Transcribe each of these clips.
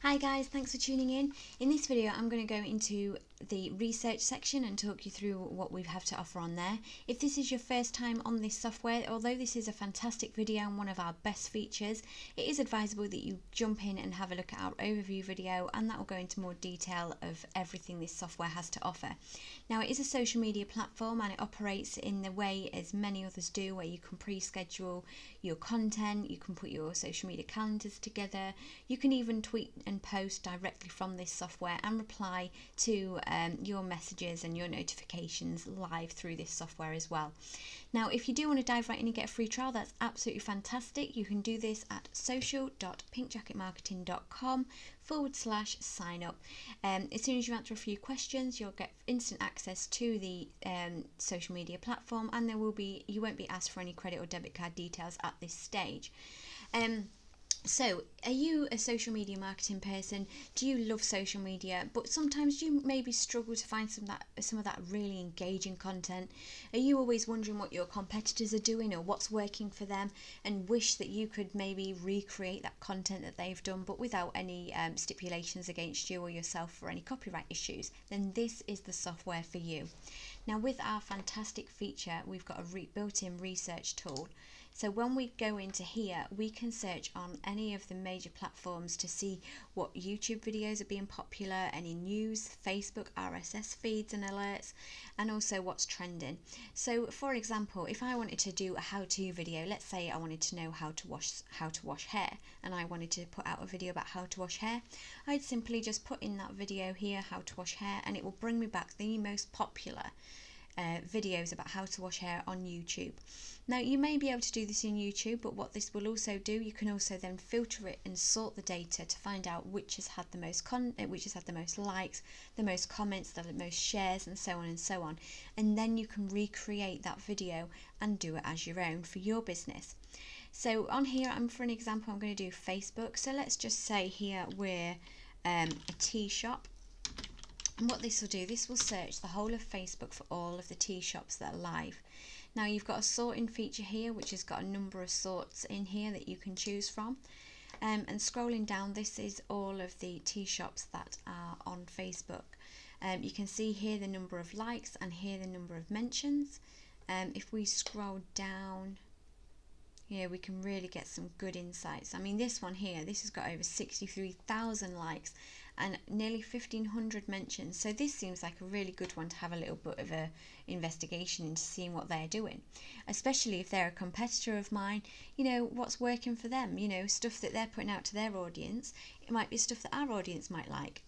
Hi guys, thanks for tuning in. In this video I'm going to go into the research section and talk you through what we have to offer on there. If this is your first time on this software, although this is a fantastic video and one of our best features, it is advisable that you jump in and have a look at our overview video, and that will go into more detail of everything this software has to offer. Now, it is a social media platform and it operates in the way as many others do, where you can pre-schedule your content, you can put your social media calendars together, you can even tweet and post directly from this software and reply to your messages and your notifications live through this software as well. Now, if you do want to dive right in and get a free trial, that's absolutely fantastic. You can do this at social.pinkjacketmarketing.com/sign up. As soon as you answer a few questions, you'll get instant access to the social media platform, and you won't be asked for any credit or debit card details at this stage. So, are you a social media marketing person? Do you love social media, but sometimes you maybe struggle to find some of that really engaging content? Are you always wondering what your competitors are doing or what's working for them, and wish that you could maybe recreate that content that they've done, but without any stipulations against you or yourself for any copyright issues? Then this is the software for you. Now, with our fantastic feature, we've got a built-in research tool. So when we go into here, we can search on any of the major platforms to see what YouTube videos are being popular, any news, Facebook, RSS feeds and alerts, and also what's trending. So for example, if I wanted to do a how-to video, let's say I wanted to know how to wash hair, and I wanted to put out a video about how to wash hair, I'd simply just put in that video here, how to wash hair, and it will bring me back the most popular videos about how to wash hair on YouTube. Now, you may be able to do this in YouTube, but what this will also do, you can also then filter it and sort the data to find out which has had the most which has had the most likes, the most comments, the most shares, and so on and so on. And then you can recreate that video and do it as your own for your business. So on here, for an example, I'm going to do Facebook. So let's just say here we're a tea shop. And what this will do, this will search the whole of Facebook for all of the tea shops that are live. Now, you've got a sorting feature here, which has got a number of sorts in here that you can choose from. And scrolling down, this is all of the tea shops that are on Facebook. You can see here the number of likes and here the number of mentions. If we scroll down, here we can really get some good insights. I mean, this one here, this has got over 63,000 likes and nearly 1,500 mentions. So this seems like a really good one to have a little bit of a investigation into seeing what they're doing, especially if they're a competitor of mine. You know, what's working for them, you know, stuff that they're putting out to their audience. It might be stuff that our audience might like.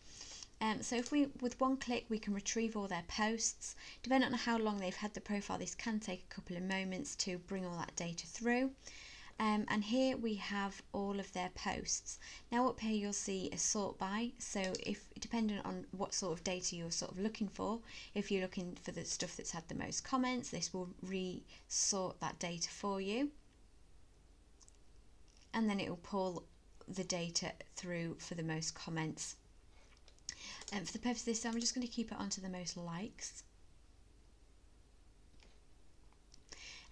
So if with one click, we can retrieve all their posts. Depending on how long they've had the profile, this can take a couple of moments to bring all that data through. And here we have all of their posts. Now up here you'll see a sort by, so if depending on what sort of data you're sort of looking for, if you're looking for the stuff that's had the most comments, this will re-sort that data for you, and then it will pull the data through for the most comments. And for the purpose of this, I'm just going to keep it onto the most likes.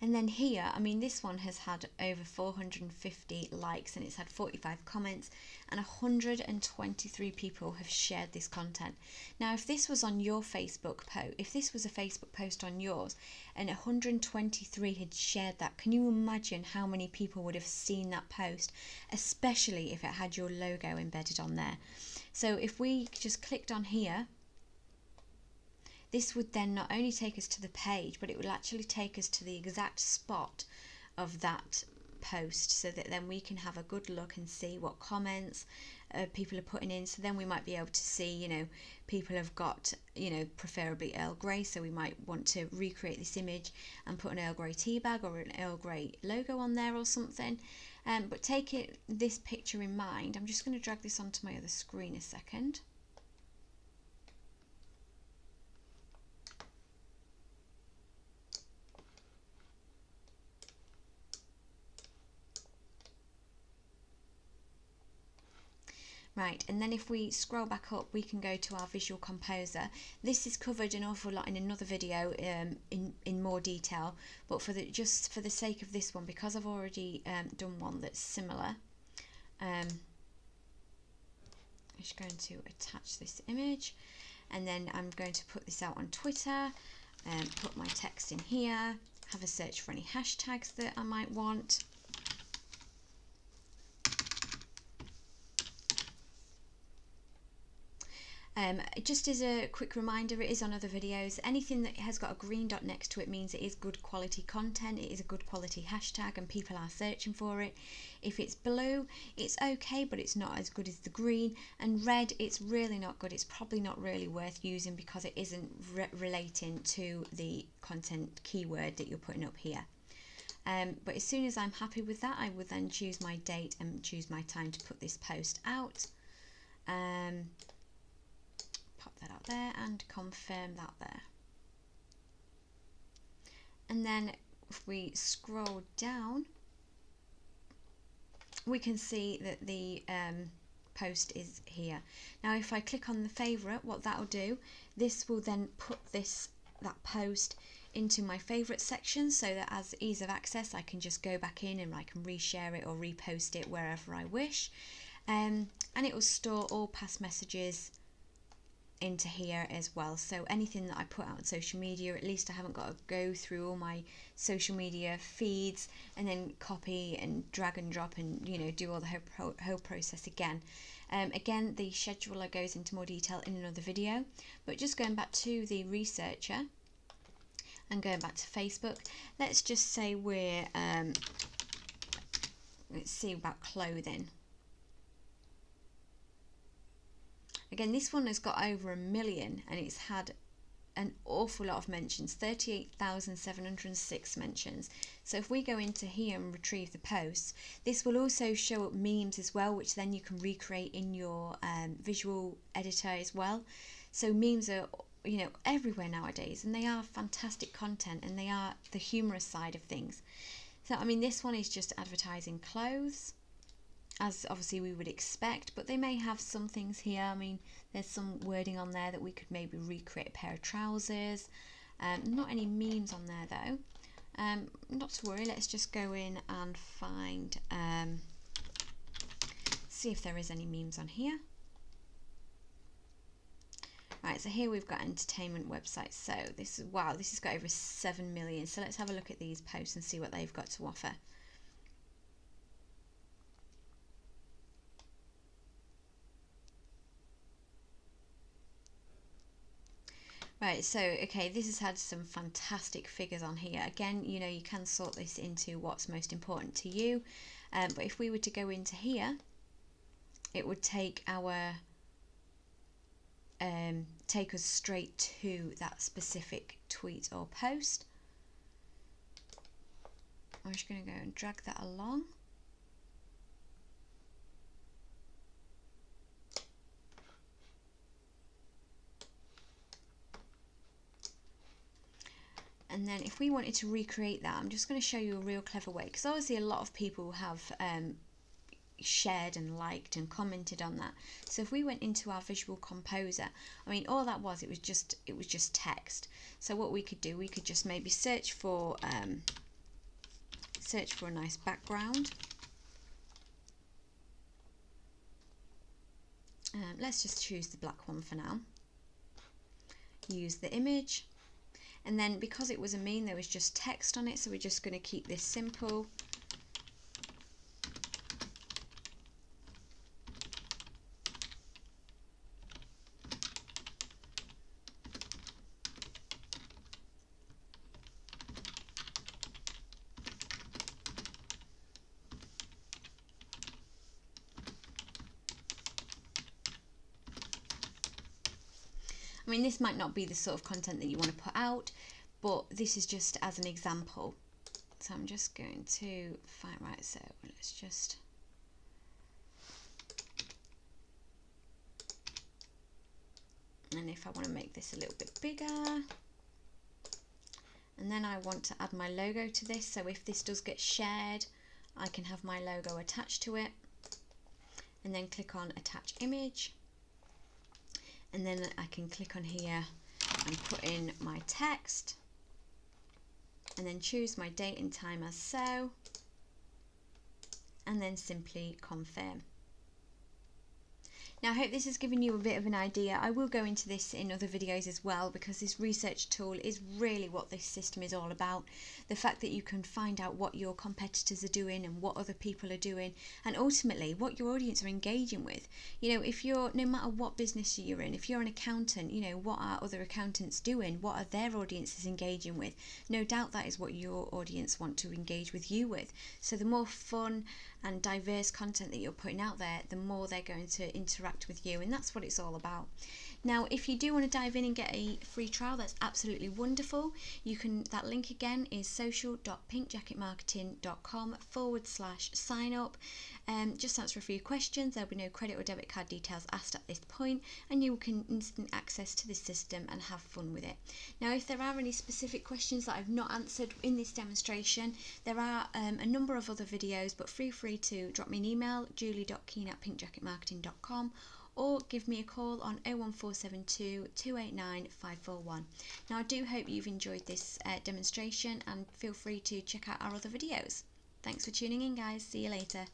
And then here, I mean, this one has had over 450 likes and it's had 45 comments, and 123 people have shared this content. Now, if this was on your Facebook post, if this was a Facebook post on yours and 123 had shared that, can you imagine how many people would have seen that post, especially if it had your logo embedded on there? So if we just clicked on here, this would then not only take us to the page, but it will actually take us to the exact spot of that post, so that then we can have a good look and see what comments people are putting in. So then we might be able to see, you know, people have got, you know, preferably Earl Grey, so we might want to recreate this image and put an Earl Grey tea bag or an Earl Grey logo on there or something. But take this picture in mind. I'm just going to drag this onto my other screen a second. Right, and then if we scroll back up, we can go to our Visual Composer. This is covered an awful lot in another video in more detail, but just for the sake of this one, because I've already done one that's similar, let's just going to attach this image, and then I'm going to put this out on Twitter and put my text in here, have a search for any hashtags that I might want. Just as a quick reminder, it is on other videos. Anything that has got a green dot next to it means it is good quality content, it is a good quality hashtag and people are searching for it. If it's blue, it's okay, but it's not as good as the green. And red, it's really not good. It's probably not really worth using because it isn't relating to the content keyword that you're putting up here. But as soon as I'm happy with that, I would then choose my date and choose my time to put this post out. Pop that out there and confirm that there. And then if we scroll down, we can see that the post is here. Now if I click on the favourite, what that'll do, this will then put that post into my favourite section, so that as ease of access I can just go back in and I can reshare it or repost it wherever I wish, and it will store all past messages into here as well. So anything that I put out on social media, at least I haven't got to go through all my social media feeds and then copy and drag and drop and, you know, do all the whole process again. Again, the scheduler goes into more detail in another video, but just going back to the researcher and going back to Facebook, let's just say we're let's see about clothing. Again, this one has got over 1 million and it's had an awful lot of mentions, 38,706 mentions. So if we go into here and retrieve the posts, this will also show up memes as well, which then you can recreate in your visual editor as well. So memes are, you know, everywhere nowadays, and they are fantastic content and they are the humorous side of things. So I mean, this one is just advertising clothes, as obviously we would expect, but they may have some things here. I mean, there's some wording on there that we could maybe recreate a pair of trousers. Not any memes on there though. Not to worry, let's just go in and find, see if there is any memes on here. Right, so here we've got entertainment websites. So this is, wow, this has got over 7 million. So let's have a look at these posts and see what they've got to offer. Right, so okay, this has had some fantastic figures on here. Again, you know, you can sort this into what's most important to you. But if we were to go into here, it would take our take us straight to that specific tweet or post. I'm just going to go and drag that along. And then if we wanted to recreate that, I'm just going to show you a real clever way, because obviously a lot of people have shared and liked and commented on that. So if we went into our visual composer, I mean, all that was, it was just text. So what we could do, we could just maybe search for a nice background. Let's just choose the black one for now. Use the image. And then because it was a meme, there was just text on it, so we're just going to keep this simple. I mean, this might not be the sort of content that you want to put out, but this is just as an example. So I'm just going to find, right, so let's just, and if I want to make this a little bit bigger, and then I want to add my logo to this, so if this does get shared, I can have my logo attached to it, and then click on attach image. And then I can click on here and put in my text, and then choose my date and time as so, and then simply confirm. Now I hope this has given you a bit of an idea. I will go into this in other videos as well, because this research tool is really what this system is all about. The fact that you can find out what your competitors are doing and what other people are doing, and ultimately what your audience are engaging with. You know, if you're, no matter what business you're in, if you're an accountant, you know, what are other accountants doing? What are their audiences engaging with? No doubt that is what your audience want to engage with you with. So the more fun and diverse content that you're putting out there, the more they're going to interact with you, and that's what it's all about. Now, if you do want to dive in and get a free trial, that's absolutely wonderful. You can, that link again is social.pinkjacketmarketing.com/sign up. Just answer a few questions. There'll be no credit or debit card details asked at this point, and you can instant access to the system and have fun with it. Now, if there are any specific questions that I've not answered in this demonstration, there are a number of other videos, but feel free to drop me an email, julie.keane@pinkjacketmarketing.com, or give me a call on 01472 289 541. Now, I do hope you've enjoyed this demonstration, and feel free to check out our other videos. Thanks for tuning in, guys. See you later.